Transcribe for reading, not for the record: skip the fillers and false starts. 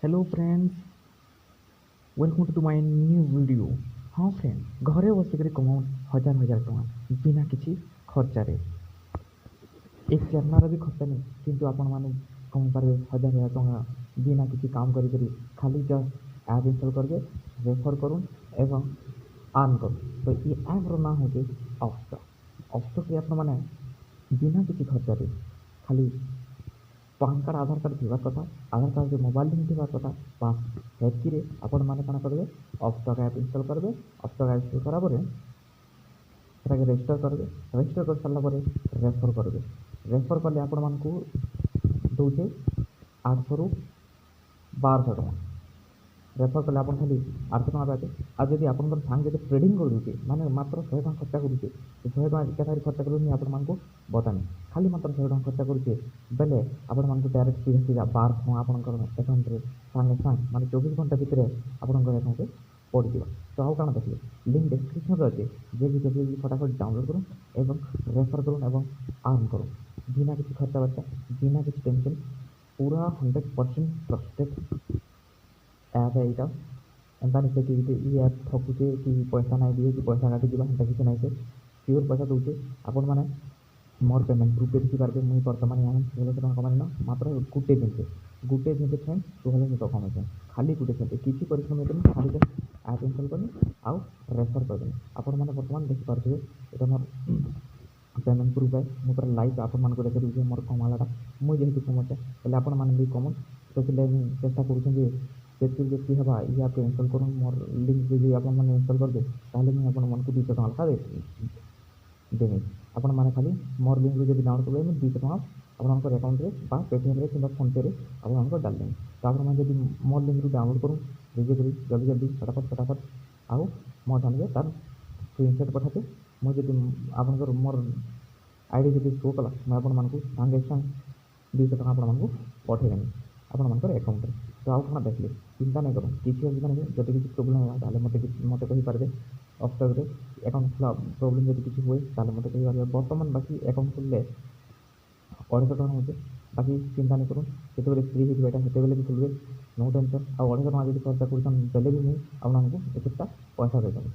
Hello friends, welcome to my new video. हाँ friend, घरे बसिक कमाऊँ हजार हजार टଙ୍କା बिना किसी खर्चारे। एक चेरनार भी खर्चा नहीं, किंतु आपण मैंने कमाई पारे हजार हजार टଙ୍କା बिना किसी काम करी खाली जस्ट ऐप इंस्टॉल करके रेफर करूँ एवं अर्न करूँ। तो ये ऐप्र ना हूँ अपस्टॉक। अपस्टॉक आपण मैंने बिना किसी खर्चारे खाली पान कार्ड आधार कार्ड थिबार कथा, आधार कार्ड जो मोबाइल लिंक थिबार कथा, बास हेतकिरे आपण माने काना करबे, अपस्टॉक ऐप इंस्टॉल करबे। अपस्टॉक ऐप इंस्टॉल करा परे सेटाके रेजिस्टर करबे। रेजिस्टर कर सारला परे रेफर करबे। रेफर कले आपण मानकू दउचे 800 रु 1200 टଙ୍କା। रेफर कले आपण खाली 800 टଙ୍କା पाइबे। आ जदि आपनकर सांग जदि ट्रेडिंग कर दउचे माने मात्र 100 टଙ୍କା खर्चा करूचे, तो 100 टଙ୍କା केतारी खर्चा करूनी आपण मानकू बतानी। खाली मात्र 100 टଙ୍କା खर्चा करूचे बेले आपण मानकू डायरेक्ट सीधा सीधा 1200 टଙ୍କା आपनकर अकाउंट रे सांगे सांग माने 24 घंटा भितरे आपनकर अकाउंट रे पड़िଯିବ। तो आउ काଣା देखले लिंक डिस्क्रिप्शन रे अछि, जे भी जल्दी फटाफट डाउनलोड करूँ एवं रेफर करूँ एवं अर्न करूँ बिना किसी खर्चा बर्चा, बिना किसी टेंशन। पूरा 100% ट्रस्टेड ऐप है यहाँ। एंता नहीं कि ये ऐप ठकुचे कि पैसा नहीं दिए कि पैसा काटी दिबा हेंता किसी नहीं से प्योर पैसा दउचे। आपण माने मोर पेमेंट प्रूफ देखिपारे। मुझे बर्तमान यहाँ 1600 टଙ୍କା कमाइन मात्र गुटे दिन फ्रेंड 1600 टଙ୍କା कमाई खाली गुटे दिन किसी परिश्रम नहीं खाली जस्ट ऐप इंस्टॉल करनी आउ रेफर करदेनी। आपण मैंने बर्तमान देखिपारे ये मोर पेमेंट प्रूफ है। मुझे पूरा लाइव आपण मानक देखी दूसरे मोर कमालाटा मुझे जेहतु कमाचे पहले आपण मैंने भी कमन तो चेष्टा करुँचे हाँ ये आप इंस्टॉल करूँ मोर लिंक जो आप इंस्टॉल करदे ताहले मुझे आपण मानक 200 टଙ୍କା लेखा देमी। आपण मैंने खाली मोर लिंक जब डाउनलोड करेंगे मुझे 200 टଙ୍କା आपंकर अकाउंट में पेटीएम कि फोन पे आपको डाल देंगे। तो आप जब मोर लिंक डाउनलोड करूँ रिजे जल्दी जल्दी फटाफट आउ मो जानवे तार स्क्रीनशॉट पठाते मुझे आपंकर मोर आईडी जब शो कला मुझे आपण मानक सांगे सांग 200 टଙ୍କା आपण मानक पठेदेमी आपण मानकर अकाउंट में। तो आउ कौन देखिए चिंता नहीं करूँ किसी असुविधा नहीं। जब किसी प्रोब्लेम है ताले मत कहींपारे अपस्टॉक अकाउंट खोला प्रोब्लेम जब किसी हुए ताले मत कहींपारे। बर्तमान बाकी अकाउंट खोलले 250 टଙ୍କା होचे। बाकी चिंता नहीं करूँ जिते फ्री हो सेते भी खोलवे नो टेंशन। आ 250 टଙ୍କା जब खर्चा कर बेले भी मुझे आपको एक पैसा देदेवी।